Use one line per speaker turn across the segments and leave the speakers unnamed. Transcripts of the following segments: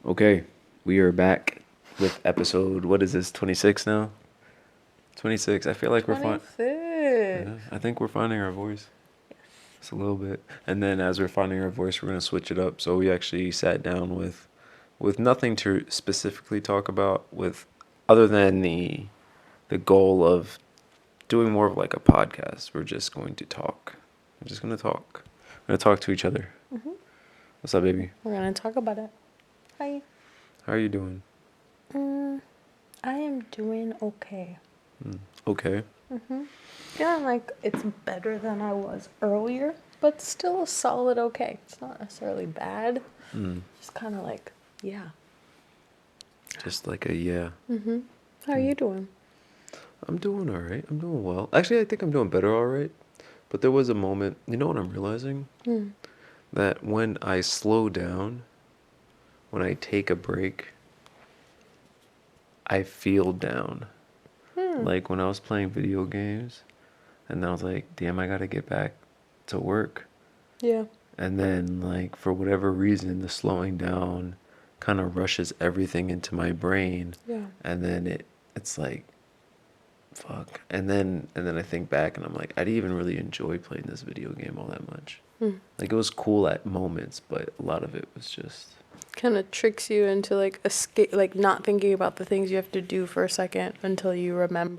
Okay, we are back with episode. What is this? 26 now. 26. I feel like we're fine.
26.
Yeah, I think we're finding our voice. Just a little bit, and then as we're finding our voice, we're gonna switch it up. So we actually sat down with nothing to specifically talk about, with other than the goal of doing more of like a podcast. We're just going to talk. We're just gonna talk. We're gonna talk to each other.
Hmm.
What's up, baby?
We're going to talk about it. Hi.
How are you doing?
Mm, I am doing okay.
Okay.
Feeling like it's better than I was earlier, but still a solid okay. It's not necessarily bad.
Mm.
Just kind of like, yeah.
Just like a yeah.
How are you doing?
I'm doing all right. I'm doing well. Actually, I think I'm doing better all right. But there was a moment, you know what I'm realizing?
Hmm.
That when I slow down, when I take a break, I feel down.
Hmm.
Like when I was playing video games and I was like, damn, I gotta get back to work.
Yeah.
And then, like, for whatever reason, the slowing down kind of rushes everything into my brain.
Yeah.
And then it's like, fuck. And then I think back and I'm like, I didn't even really enjoy playing this video game all that much.
Hmm.
Like it was cool at moments, but a lot of it was just
Kind of tricks you into like escape, like not thinking about the things you have to do for a second until you remember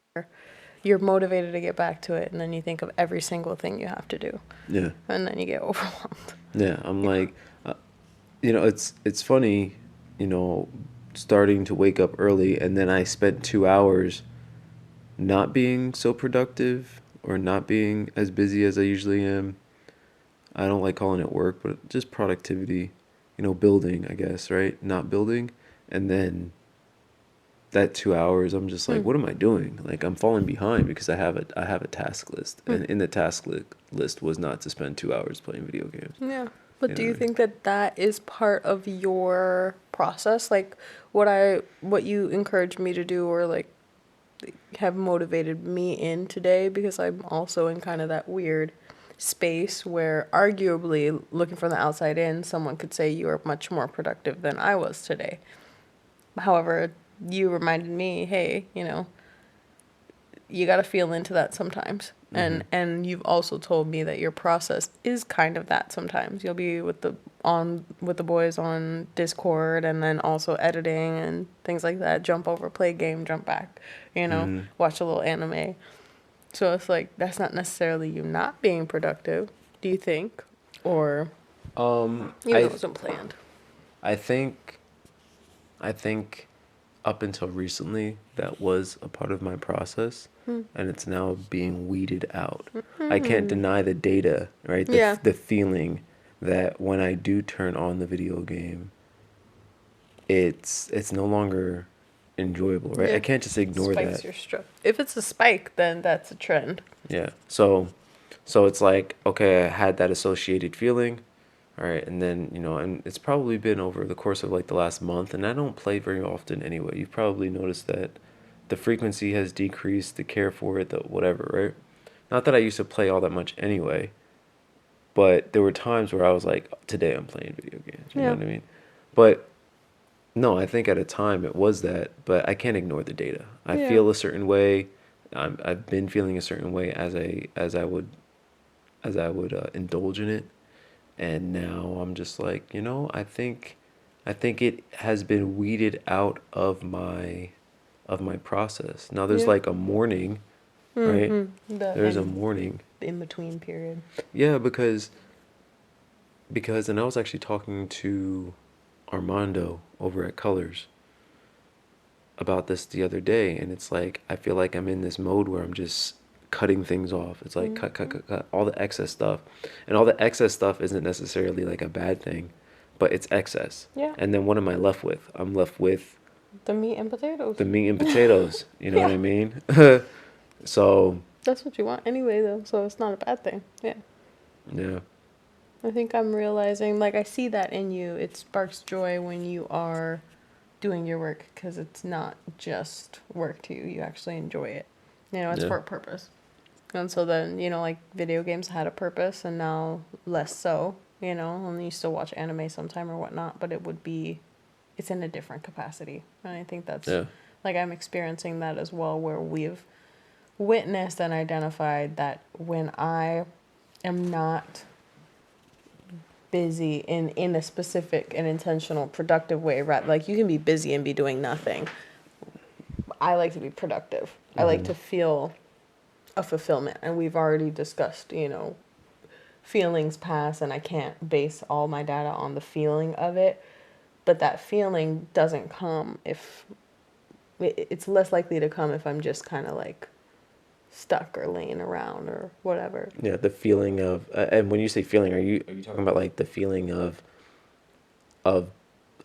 you're motivated to get back to it, and then you think of every single thing you have to do,
yeah.
and then you get overwhelmed.
Yeah, I'm
Yeah.
like uh, it's funny, you know, starting to wake up early and then I spent 2 hours not being so productive or not being as busy as I usually am. I don't like calling it work, but just productivity, building, I guess, right? Not building. And then that 2 hours, I'm just like,
Hmm.
what am I doing? Like I'm falling behind because I have a task list,
Hmm.
and in the list was not to spend 2 hours playing video games.
Yeah. But
You
do
know what
you
I mean?
think that that is part of your process? Like what you encouraged me to do, or like have motivated me in today, because I'm also in kind of that weird space where arguably looking from the outside in, someone could say you are much more productive than I was today. However, you reminded me, hey, you got to feel into that sometimes.
Mm-hmm.
And you've also told me that your process is kind of that sometimes. You'll be with the boys on Discord, and then also editing and things like that. Jump over, play a game, jump back,
Mm-hmm.
watch a little anime. So it's like that's not necessarily you not being productive, do you think? Or even though
I
it wasn't planned.
I think I think up until recently that was a part of my process,
Hmm.
and it's now being weeded out. I can't
Hmm.
deny the data, right? The
Yeah.
the feeling that when I do turn on the video game, it's no longer enjoyable, right? I
Yeah.
can't just ignore
Spikes
that.
your strut. If it's a spike, then that's a trend.
Yeah. So it's like, okay, I had that associated feeling. All right, and then, and it's probably been over the course of like the last month, and I don't play very often anyway. You've probably noticed that the frequency has decreased, the care for it, the whatever, right? Not that I used to play all that much anyway, but there were times where I was like, today I'm playing video games, you know
Yeah.
what I mean? But no, I think at a time it was that, but I can't ignore the data. I
Yeah.
feel a certain way. I've been feeling a certain way as I would indulge in it, and now I'm just like, I think it has been weeded out of my process. Now there's
Yeah.
like a morning, right?
The
There's a morning.
in between period.
Yeah, because and I was actually talking to Armando over at Colors about this the other day, and it's like I feel like I'm in this mode where I'm just cutting things off. It's like cut, cut,
Hmm.
cut, cut, all the excess stuff. And all the excess stuff isn't necessarily like a bad thing, but it's excess.
Yeah.
And then what am I left with? I'm left with
The meat and potatoes.
the meat and potatoes. You know what
Yeah.
I mean? So,
That's what you want anyway, though, so it's not a bad thing. Yeah.
yeah.
I think I'm realizing, like, I see that in you. It sparks joy when you are doing your work, because it's not just work to you. You actually enjoy it. It's
Yeah.
for a purpose. And so then, like video games had a purpose, and now less so, and you still watch anime sometime or whatnot, but it would be it's in a different capacity. And I think that's
Yeah.
like I'm experiencing that as well, where we've witnessed and identified that when I am not busy in a specific and intentional productive way, right? Like you can be busy and be doing nothing. I like to be productive. I like
Mm-hmm.
to feel a fulfillment, and we've already discussed, feelings pass, and I can't base all my data on the feeling of it, but that feeling doesn't come if it's less likely to come if I'm just kind of like stuck or laying around or whatever.
Yeah, the feeling of, and when you say feeling, are you talking about like the feeling of of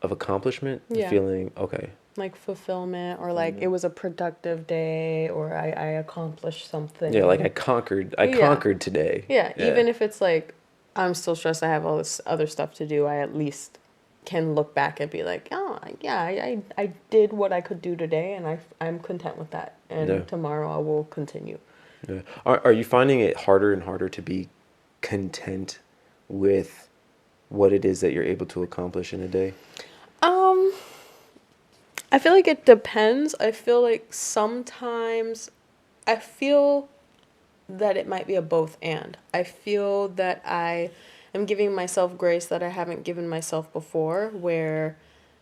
accomplishment? The
Yeah,
feeling, okay.
like fulfillment, or like it
Fulfillment.
was a productive day, or I accomplished
Yeah, like
something.
I
Yeah.
conquered today.
Yeah,
Yeah.
even if it's like I'm still stressed, I have all this other stuff to do, I at least can look back and be like, oh, yeah, I did what I could do today, and I'm content with that.
Yeah.
And tomorrow I will continue.
Yeah. Are you finding it harder and harder to be content with what it is that you're able to accomplish in a day?
Um, I feel like it depends. I feel like sometimes I feel that it might be a both and. I feel that I am giving myself grace that I haven't given myself before, where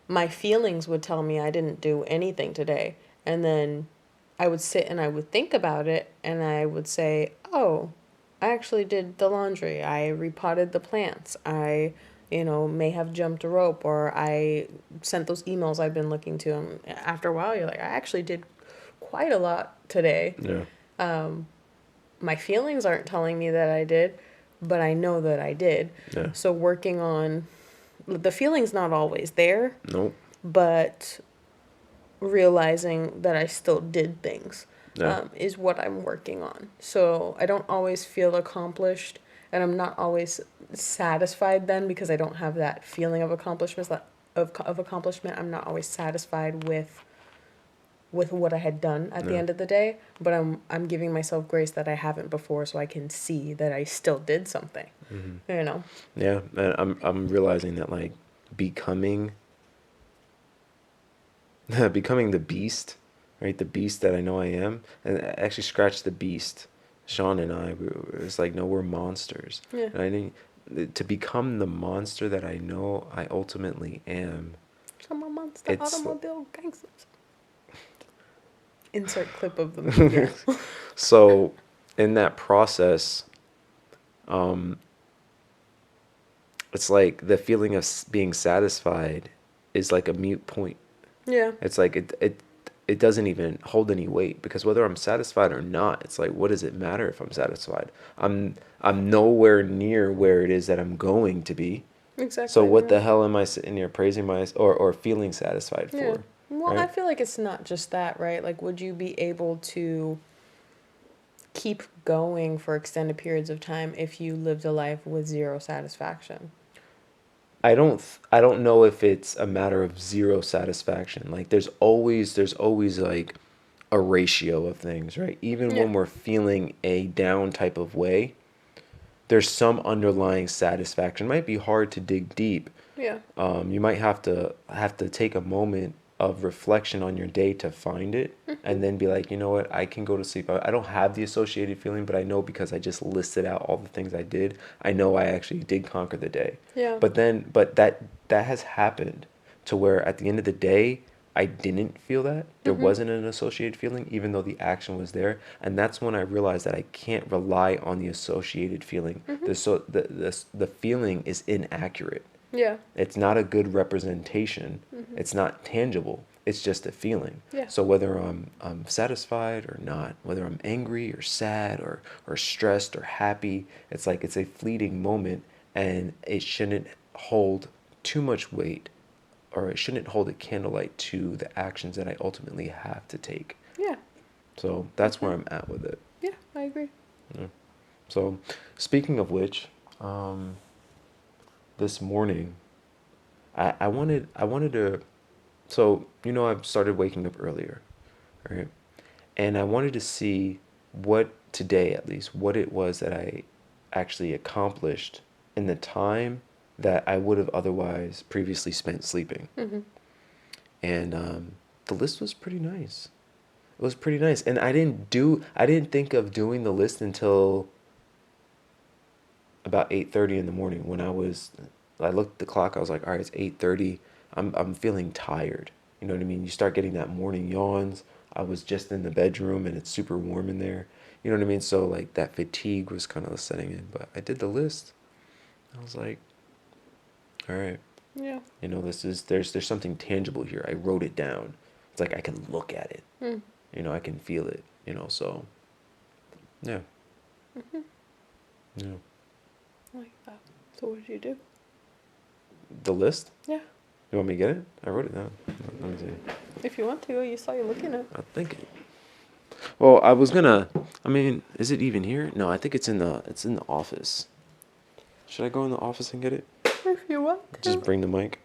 my feelings would tell me I didn't do anything today. And then I would sit and I would think about it and I would say, oh, I actually did the laundry. I repotted the plants. I, may have jumped a rope, or I sent those emails I've been looking to. And after a while, you're like, I actually did quite a lot today.
Yeah.
My feelings aren't telling me that I did, but I know that I did.
Yeah.
So working on the feelings not always there,
Nope.
but realizing that I still did things
Yeah.
is what I'm working on. So I don't always feel accomplished, and I'm not always satisfied then because I don't have that feeling of accomplishment. Of accomplishment, I'm not always satisfied with what I had done at the
Yeah.
end of the day, but I'm giving myself grace that I haven't before, so I can see that I still did something.
Hmm.
You know?
Yeah. And I'm realizing that like becoming becoming the beast, right? The beast that I know I am, and actually scratch the beast. Sean and I, it's like, no, we're monsters.
Yeah.
And I need to become the monster that I know I ultimately am.
I'm a monster
It's
automobile gangsters. Insert clip of the meme. Yeah.
so in that process, um, it's like the feeling of being satisfied is like a mute point.
Yeah.
It's like it doesn't even hold any weight because whether I'm satisfied or not, it's like what does it matter if I'm satisfied? I'm nowhere near where it is that I'm going to be. So
Exactly.
what
Yeah.
the hell am I sitting here praising my or feeling satisfied
Yeah.
for?
Well, I
Right?
feel like it's not just that, right? Like, would you be able to keep going for extended periods of time if you lived a life with zero satisfaction?
I don't know if it's a matter of zero satisfaction. Like there's always like a ratio of things, right? Even
Yeah.
when we're feeling a down type of way, there's some underlying satisfaction. It might be hard to dig deep.
Yeah.
You might have to take a moment of reflection on your day to find it,
Mm-hmm.
and then be like, you know what, I can go to sleep. I don't have the associated feeling, but I know because I just listed out all the things I did. I know I actually did conquer the day.
Yeah.
But that has happened to where at the end of the day, I didn't feel that. There
Mm-hmm.
wasn't an associated feeling, even though the action was there. And that's when I realized that I can't rely on the associated feeling.
Mm-hmm.
The feeling is inaccurate.
Yeah.
It's not a good representation.
Mm-hmm.
It's not tangible. It's just a feeling.
Yeah.
So whether I'm satisfied or not, whether I'm angry or sad or stressed or happy, it's like it's a fleeting moment, and it shouldn't hold too much weight, or it shouldn't hold a candlelight to the actions that I ultimately have to take.
Yeah.
So that's
Mm-hmm.
where I'm at with it.
Yeah. I agree.
Yeah. So speaking of which, this morning I wanted to, so I've started waking up earlier, right? And I wanted to see what today, at least, what it was that I actually accomplished in the time that I would have otherwise previously spent sleeping.
Mm-hmm.
and the list was pretty nice. It was pretty nice, and I didn't think of doing the list until about 8:30 in the morning when I looked at the clock. I was like, all right, it's 8:30. I'm feeling tired. You know what I mean? You start getting that morning yawns. I was just in the bedroom and it's super warm in there. You know what I mean? So like that fatigue was kind of setting in. But I did the list. I was like, all right,
Yeah.
there's something tangible here. I wrote it down. It's like I can look at it.
Hmm.
I can feel it. So yeah, yeah.
I like that. So what did you do?
The list.
Yeah.
You want me to get it? I wrote it down. Let me see.
If you want to, you saw you looking at.
I think. Well, I was gonna. I mean, is it even here? No, I think it's in the office. Should I go in the office and get it?
If you want
Just
to.
bring the mic.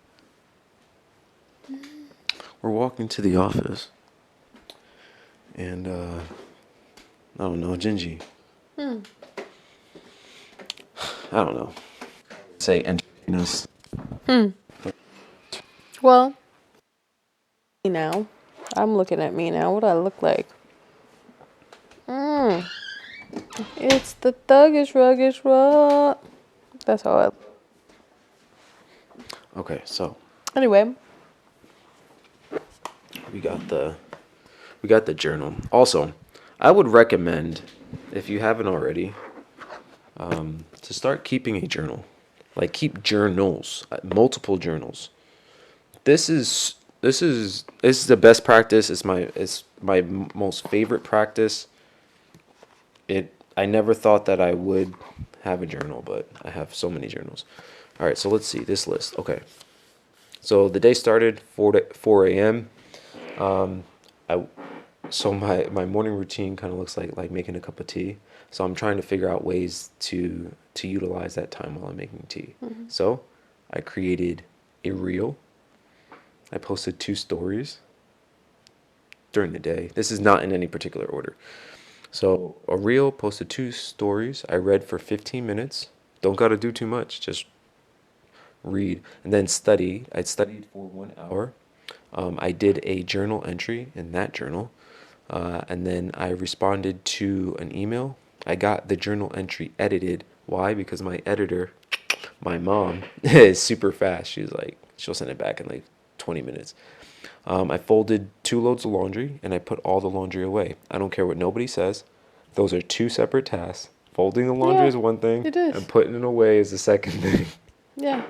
We're walking to the office, and I don't know, Jinji.
Hmm.
I don't know. Say entertain us.
Hmm. Well, me now. I'm looking at me now. What do I look like? Hmm. It's the thuggish ruggish rug. That's how I.
Okay, so
Anyway.
we got the we got the journal. Also, I would recommend, if you haven't already, to start keeping a journal. Like keep journals, multiple journals. This is the best practice. It's my most favorite practice. I never thought that I would have a journal, but I have so many journals. All right, so let's see this list. Okay, so the day started 4 a.m. I so my morning routine kind of looks like making a cup of tea. So I'm trying to figure out ways to utilize that time while I'm making tea.
Mm-hmm.
So I created a reel. I posted 2 stories during the day. This is not in any particular order. So a reel, posted 2 stories. I read for 15 minutes. Don't got to do too much. Just read and then study. I studied for 1 hour. I did a journal entry in that journal, and then I responded to an email. I got the journal entry edited. Why? Because my editor, my mom, is super fast. She'll send it back in like 20 minutes. I folded 2 loads of laundry and I put all the laundry away. I don't care what nobody says. Those are 2 separate tasks. Folding the laundry
Yeah,
is one thing,
it is.
and putting it away is the second thing.
Yeah.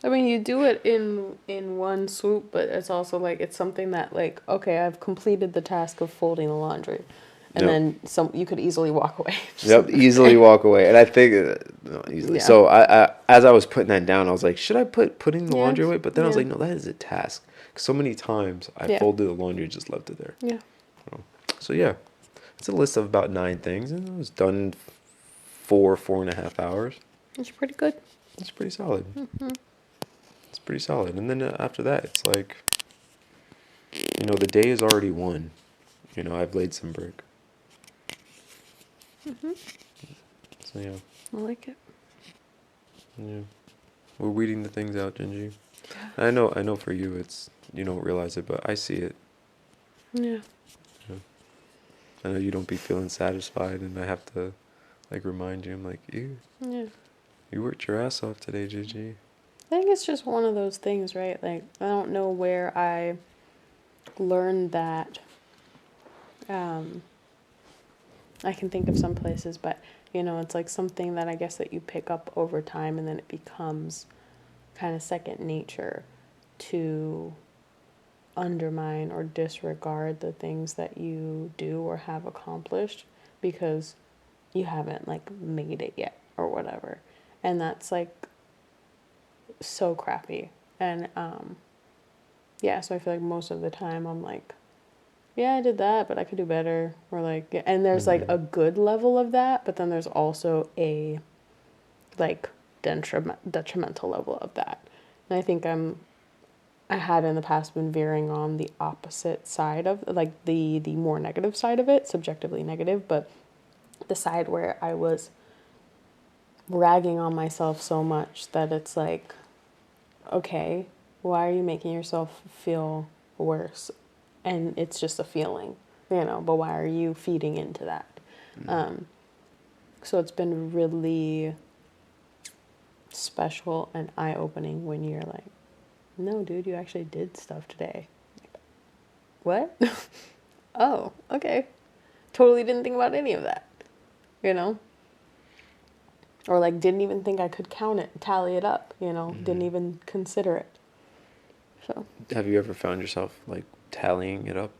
I mean, you do it in one swoop, but it's also like it's something that like, okay, I've completed the task of folding the laundry. And
Yep.
then you could easily walk away. Just
Yep.
leave it
Easily
there.
walk away, and I think no, easily.
Yeah.
So as I was putting that down, I was like, should I putting the
Yeah.
laundry away? But then I was
Yeah.
like, no, that is a task. So many times I
Yeah.
folded the laundry and just left it there.
Yeah.
So yeah, it's a list of about 9 things, and it was done in 4.5 hours.
It's pretty good.
It's pretty solid.
Mm-hmm.
It's pretty solid. And then after that, it's like, the day is already won. I've laid some brick.
Mm-hmm.
So yeah,
I like it.
yeah. We're weeding the things out, Genji. I know for you, you don't realize it, but I see it.
Yeah.
Yeah. I know you don't be feeling satisfied, and I have to, like, remind you. I'm like,
Yeah.
you worked your ass off today, Gigi.
I think it's just one of those things, right? Like, I don't know where I learned that. I can think of some places, but it's like something that I guess that you pick up over time, and then it becomes kind of second nature to undermine or disregard the things that you do or have accomplished because you haven't like made it yet or whatever. And that's like so crappy. And yeah, so I feel like most of the time I'm like, yeah, I did that, but I could do better. Or like, yeah, and there's like a good level of that, but then there's also a like detrimental level of that. And I think I had in the past been veering on the opposite side of like the more negative side of it, subjectively negative, but the side where I was ragging on myself so much that it's like, okay, why are you making yourself feel worse, and it's just a feeling, but why are you feeding into that? um, so it's been really special and eye-opening when you're like, no dude, you actually did stuff today. What? Oh, okay. Totally didn't think about any of that, you know? Or like didn't even think I could count it, tally it up, didn't even consider it. So,
Have you ever found yourself like tallying it up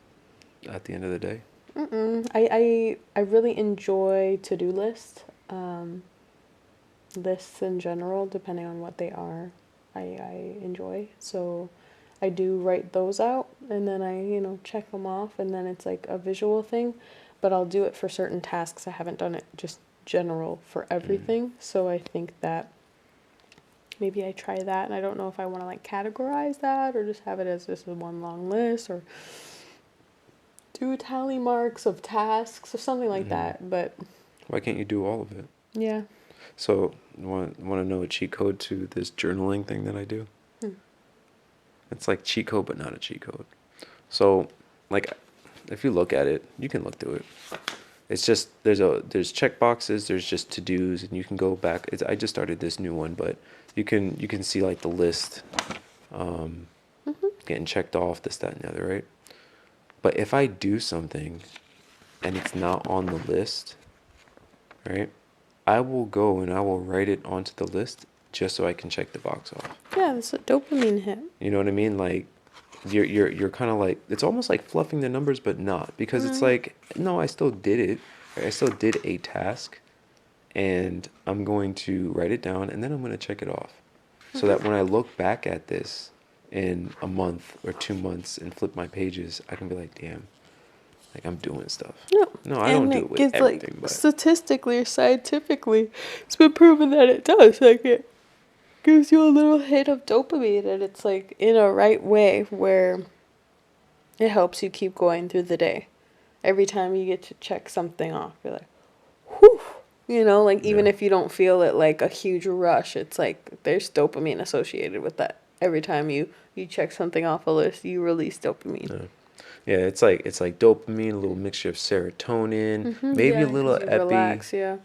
at the end of the day?
I really enjoy to-do lists, lists in general, depending on what they are. I enjoy. So I do write those out and then I, check them off, and then it's like a visual thing, but I'll do it for certain tasks. I haven't done it just general for
Mm.
everything. So I think that maybe I try that, and I don't know if I want to like categorize that or just have it as just one long list, or do tally marks of tasks or something like
Mm.
that. But
Why can't you do all of it?
yeah.
So, want to know a cheat code to this journaling thing that I do?
Hmm.
It's like cheat code, but not a cheat code. So, like, if you look at it, you can look through it. It's just there's check boxes, there's just to dos, and you can go back. I just started this new one, but you can see like the list, getting checked off, this, that, and the other, right? But if I do something and it's not on the list, right? I will go and I will write it onto the list just so I can check the box off.
Yeah, it's a dopamine hit.
You know what I mean? Like you're kind of like, it's almost like fluffing the numbers, but not, because it's like, no, I still did it. Right? I still did a task, and I'm going to write it down and then I'm going to check it off, so that when I look back at this in a month or 2 months and flip my pages, I can be like, damn, like I'm doing stuff.
No.
No, I don't
And
do it
it
with
gives like
everything, but
statistically or scientifically, it's been proven that it does. Like it gives you a little hit of dopamine, and it's like in a right way where it helps you keep going through the day. Every time you get to check something off, you're like, whew. Like
yeah.
even if you don't feel it like a huge rush, it's like there's dopamine associated with that. Every time you check something off a list, you release dopamine.
Yeah. Yeah, it's like dopamine, a little mixture of serotonin, maybe a
Yeah,
little
because you
epi,
relax, yeah.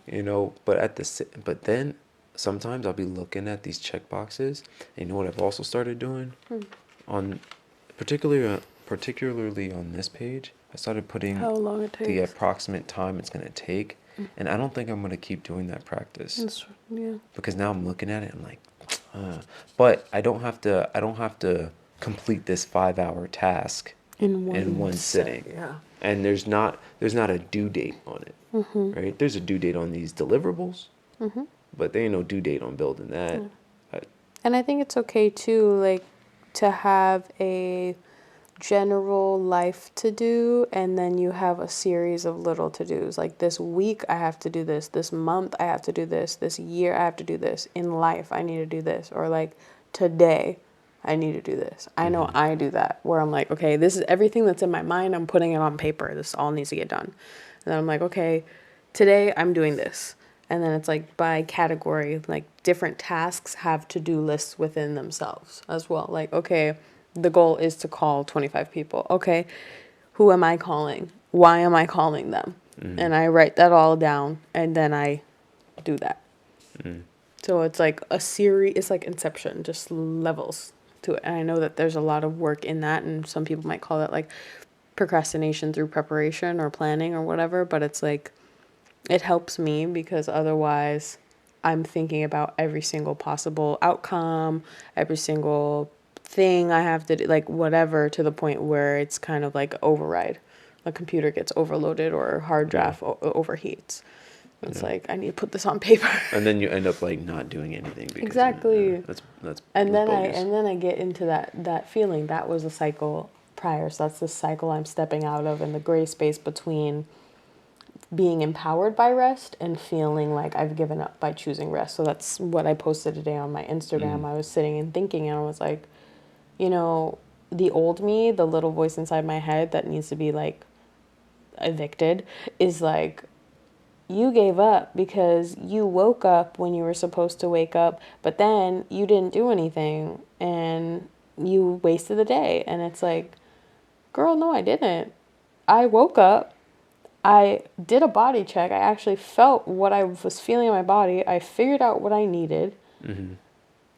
but but then sometimes I'll be looking at these check boxes, and you know what I've also started doing on particularly on this page, I started putting
How long it
the
takes.
approximate time it's gonna take, and I don't think I'm gonna keep doing that practice,
Yeah.
because now I'm looking at it and like, but I don't have to complete this 5 hour task
In
in
one
one
set,
sitting.
yeah.
And there's not a due date on it, right? There's a due date on these deliverables, but there ain't no due date on building that. I,
And I think it's okay too, like, to have a general life to do, and then you have a series of little to dos. Like this week, I have to do this month, I have to do this year, I have to do this, in life, I need to do this, or like today, I need to do this. I know I do that, where I'm like, okay, this is everything that's in my mind, I'm putting it on paper. This all needs to get done. And then I'm like, okay, today I'm doing this. And then it's like by category, like different tasks have to do lists within themselves as well. Like, okay, the goal is to call 25 people. Okay, who am I calling? Why am I calling them? And I write that all down, and then I do that. So it's like a series, it's like Inception, just levels to it. And I know that there's a lot of work in that, and some people might call it like procrastination through preparation or planning or whatever, but it's like it helps me because otherwise I'm thinking about every single possible outcome, every single thing I have to do, like whatever, to the point where it's kind of like override. A computer gets overloaded or a hard
yeah,
drive overheats. It's
yeah.
like I need to put this on paper.
And then you end up like not doing anything because
Exactly.
that's
And then I
bogus.
and then I get into that feeling. That was a cycle prior, so that's the cycle I'm stepping out of, in the gray space between being empowered by rest and feeling like I've given up by choosing rest. So that's what I posted today on my Instagram. I was sitting and thinking, and I was like, you know, the old me, the little voice inside my head that needs to be like evicted, is like, you gave up because you woke up when you were supposed to wake up, but then you didn't do anything and you wasted the day. And it's like, Girl, no, I didn't. I woke up. I did a body check. I actually felt what I was feeling in my body. I figured out what I needed.
Mm-hmm.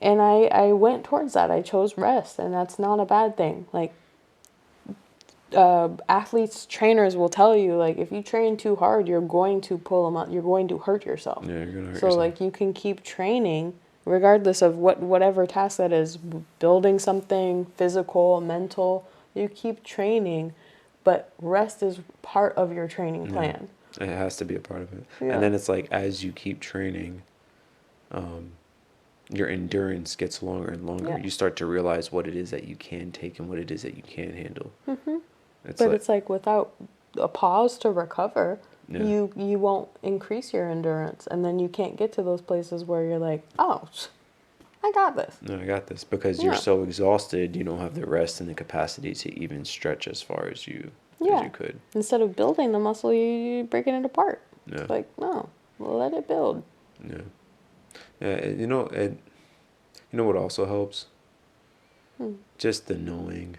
And I went towards that. I chose rest. And that's not a bad thing. Like, athletes, trainers will tell you, like, if you train too hard, you're going to pull them out. You're going to hurt yourself.
Yeah, you're gonna hurt
So,
yourself.
like, you can keep training regardless of whatever task that is, building something, physical, mental. You keep training, but rest is part of your training
Yeah,
plan.
it has to be a part of it. And
Yeah.
then it's like as you keep training, um, your endurance gets longer and longer.
Yeah.
You start to realize what it is that you can take and what it is that you can't handle.
Hmm.
It's
But
like,
it's like without a pause to recover,
yeah,
you won't increase your endurance, and then you can't get to those places where you're like, oh, I got this.
no, I got this because you're
Yeah.
so exhausted, you don't have the rest and the capacity to even stretch as far as
Yeah.
you could.
Instead of building the muscle, you're breaking it apart.
Yeah,
It's like, no, let it build.
yeah, yeah. You know what also helps?
Hmm.
Just the knowing,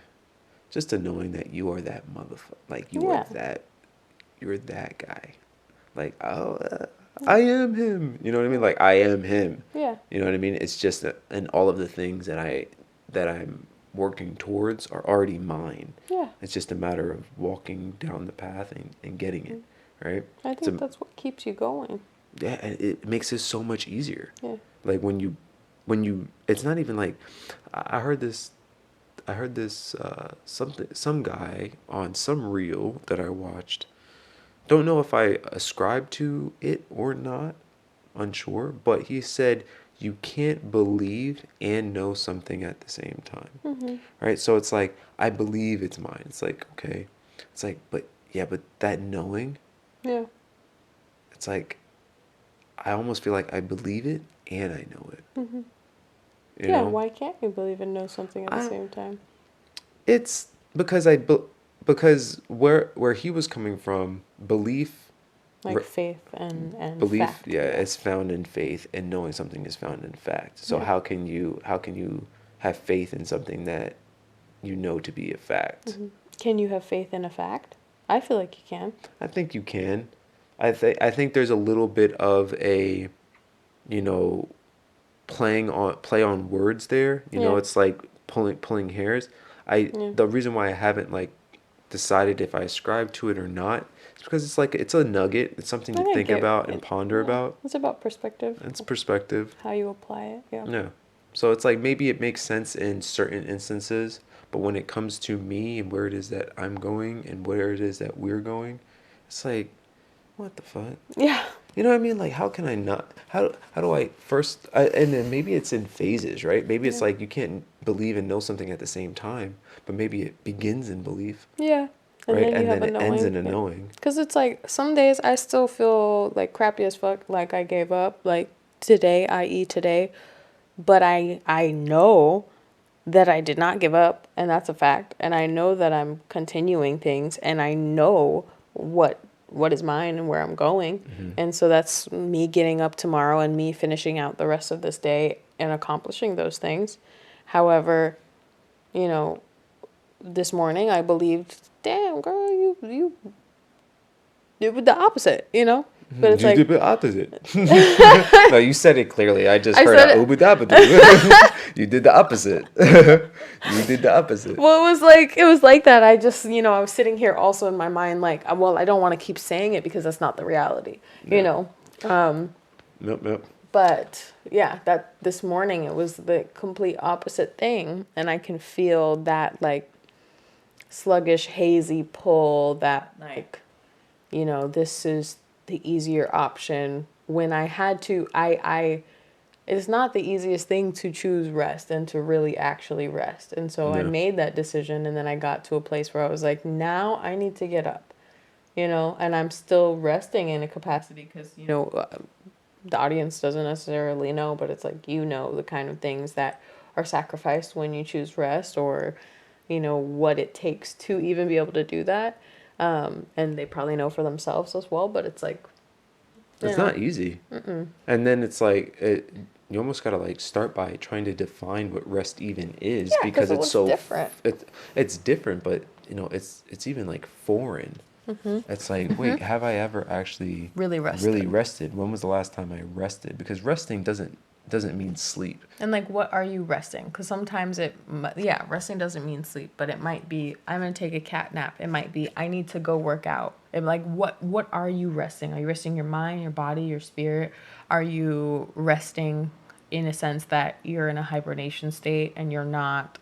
just the knowing that you are that motherfucker. Like
Yeah.
you're that guy. Like, oh, I am him. You know what I mean? Like, I am him.
Yeah.
You know what I mean? It's just that, and all of the things that I'm working towards are already mine.
Yeah.
It's just a matter of walking down the path and getting it, right?
I think
So
that's what keeps you going.
yeah, and it makes it so much easier.
Yeah.
Like it's not even like, I I heard this some guy on some reel that I watched. Don't know if I ascribe to it or not, unsure, but he said you can't believe and know something at the same time.
Hmm.
Right? So it's like I believe it's mine. It's like, okay. It's like, but yeah, but that knowing,
Yeah.
it's like I almost feel like I believe it and I know it.
Hmm.
You
Yeah.
know?
Why can't you believe and know something at the
I
same time?
It's because because where he was coming from,
Like faith and
belief,
fact.
yeah,
Yeah.
is found in faith, and knowing something is found in fact. So
Yeah.
how can you have faith in something that you know to be a fact?
Hmm. Can you have faith in a fact? I feel like you can.
I think you can. I think there's a little bit of a, you know, play on words there. You know,
Yeah.
it's like pulling hairs. I
Yeah.
The reason why I haven't like decided if I ascribe to it or not is because it's like it's a nugget. It's something to
And I
think
get
about and
it.
ponder
Yeah.
about.
It's about perspective,
It's perspective.
how you apply it. Yeah.
Yeah. So it's like maybe it makes sense in certain instances, but when it comes to me and where it is that I'm going and where it is that we're going, it's like, what the fuck?
Yeah.
You know what I mean? Like, how can I not? How do I first? And then maybe it's in phases, right? Maybe it's
Yeah.
like you can't believe and know something at the same time, but maybe it begins in belief,
Yeah. And
right?
then you
And
have
then
a
it ends
knowing.
in a
Yeah.
knowing.
Because it's like some days I still feel like crappy as fuck, like I gave up, like today, i.e., today. But I know that I did not give up, and that's a fact. And I know that I'm continuing things, and I know what is mine and where I'm going.
Hmm.
And so that's me getting up tomorrow and me finishing out the rest of this day and accomplishing those things. However, you know, this morning I believed, damn girl, you did the opposite, you know? But it's
You
like
did the opposite. No, you said it clearly. I just
I
heard
said
a
it.
"Ubudabadu." You did the opposite. You did the opposite.
Well, it was like that. I just, I was sitting here also in my mind like, well, I don't want to keep saying it because that's not the reality, you
Yeah.
know.
Yep. Yep.
But yeah, that this morning it was the complete opposite thing, and I can feel that like sluggish, hazy pull that like, this is the easier option when I had to I it's not the easiest thing to choose rest and to really actually rest. And so I
Yeah.
made that decision, and then I got to a place where I was like, now I need to get up, and I'm still resting in a capacity because, the audience doesn't necessarily know, but it's like, the kind of things that are sacrificed when you choose rest, or, what it takes to even be able to do that. And they probably know for themselves as well, but it's like, you
It's
know,
not easy. And then it's like you almost gotta like start by trying to define what rest even is,
Yeah, because
because
it
it's
was
so
different.
it's different, but it's even like foreign. It's like, wait, have I ever actually
Really
really
rested.
rested? When was the last time I rested? Because resting doesn't mean sleep.
And like, what are you resting? Because sometimes yeah, resting doesn't mean sleep, but it might be I'm gonna take a cat nap. It might be I need to go work out. And like, what are you resting? Are you resting your mind, your body, your spirit? Are you resting in a sense that you're in a hibernation state and you're not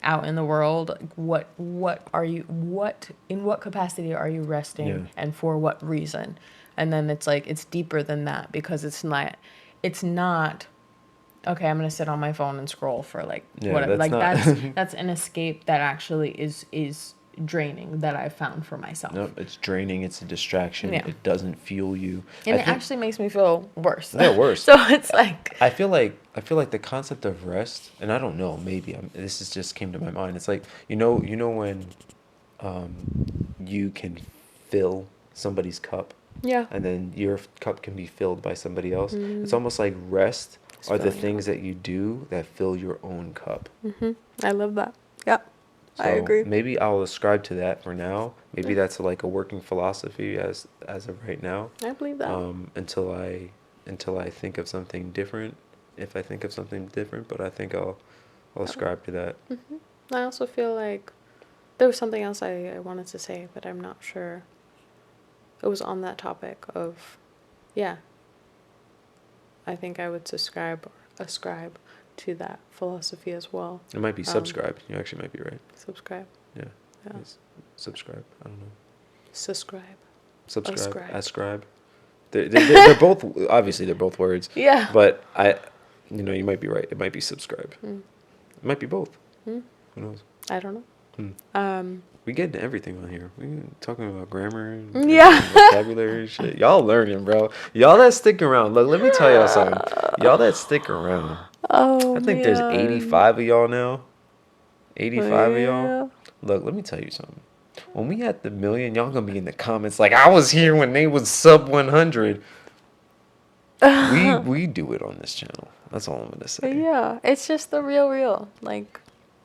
out in the world? Like, what are you what in what capacity are you
Yeah.
resting and for what reason? And then it's like it's deeper than that because it's not okay, I'm gonna sit on my phone and scroll for like
Yeah,
whatever.
that's
Like
not.
that's an escape that actually is draining that I found for myself.
No, it's draining. It's a distraction.
Yeah.
It doesn't fuel you. I
And it
think.
actually makes me feel worse.
Yeah, worse.
So it's like
I feel like the concept of rest, and I don't know. Maybe this is just came to my mind. It's like you know when you can fill somebody's cup,
yeah.
and then your cup can be filled by somebody else. It's almost like rest
It's
are the
filling
things
up.
that you do that fill your own cup.
I love that. Yeah. I
So
agree.
maybe I'll ascribe to that for now. Maybe
Yeah.
that's like a working philosophy as of right now.
I believe that.
Until I think of something different. If I think of something different, but I think I'll
Yeah.
ascribe to that.
I also feel like there was something else I wanted to say, but I'm not sure. It was on that topic of, yeah, I think I would ascribe to that philosophy as well.
It might be
Um,
subscribe. You actually might be right.
subscribe.
Yeah.
Yeah.
It's subscribe. I don't know.
Subscribe.
Subscribe.
Ascribe.
Ascribe. They're both obviously they're both words,
Yeah.
but you might be right. It might be subscribe.
Mm.
It might be both.
Mm.
Who knows?
I don't know.
Hmm.
Um,
We get into everything on here. We talking about grammar and
yeah.
vocabulary and shit. Y'all learning, bro. Y'all that stick around. Look, let me tell y'all something. Y'all that stick around.
Oh
I think there's
man.
85 of y'all now. 85 of y'all.
Yeah.
Look, let me tell you something. When we at the million, y'all gonna be in the comments like I was here when they was sub 100. We do it on this channel. That's all I'm gonna say.
Yeah. It's just the real. Like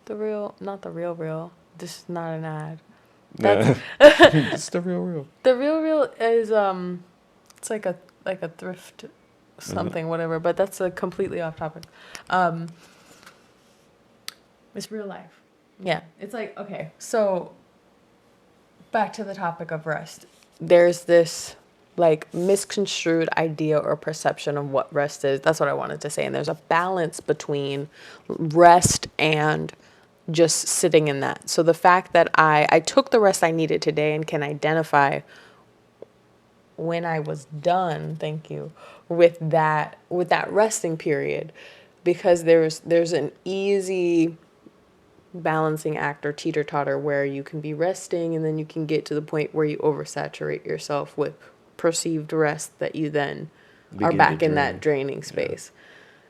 the real, not the real. This is not an ad. That's
Yeah, it's the real.
the real is it's like a thrift
Mhm.
something whatever, but that's a completely off topic. Um it's real life. Yeah. It's like okay. So back to the topic of rest. There's this like misconstrued idea or perception of what rest is. That's what I wanted to say. And there's a balance between rest and just sitting in that. So the fact that I took the rest I needed today and can identify when I was done, thank you, with that resting period, because there's an easy balancing act or teeter totter where you can be resting and then you can get to the point where you oversaturate yourself with perceived rest that you then are
Begin to
back in that
drain.
draining
Yeah.
space.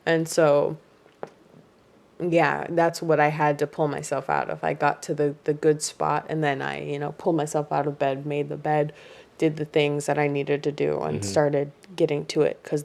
And so yeah, that's what I had to pull myself out of. I got to the good spot and then I, pulled myself out of bed, made the bed, did the things that I needed to do and
Mhm.
started getting to it because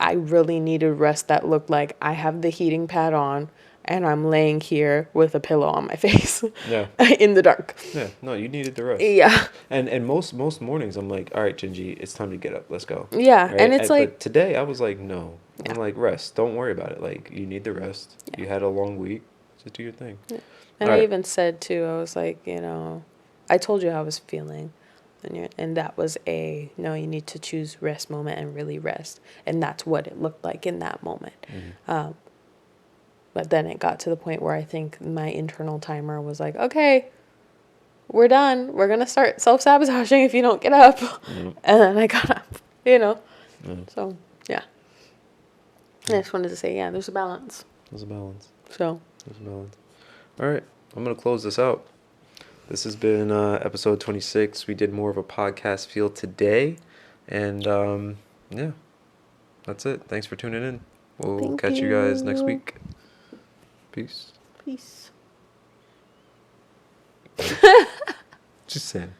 I really needed rest that looked like I have the heating pad on and I'm laying here with a pillow on my face
Yeah.
in the dark.
Yeah. No, you needed the rest.
Yeah.
And most mornings I'm like, all right, Jinji, it's time to get up. Let's go.
Yeah, and
Right.
it's like
But today I was like, no.
yeah.
I'm like, rest. Don't worry about it. Like you need the rest.
Yeah.
You had a long week. Just do your thing.
Yeah.
All
And I
right.
even said too, I was like, I told you how I was feeling. And that was no, you need to choose rest moment and really rest. And that's what it looked like in that moment.
Mhm.
But then it got to the point where I think my internal timer was like, okay, we're done. We're going to start self-sabotaging if you don't get up.
Yep.
And then I got up.
Yeah.
So, yeah. I just wanted to say, yeah, there's a balance.
There's a balance.
So,
There's a balance. All right. I'm gonna close this out. This has been episode 26. We did more of a podcast feel today, and yeah, that's it. Thanks for tuning in. We'll
thank
catch you guys next
you.
week. Peace.
Peace.
Just saying.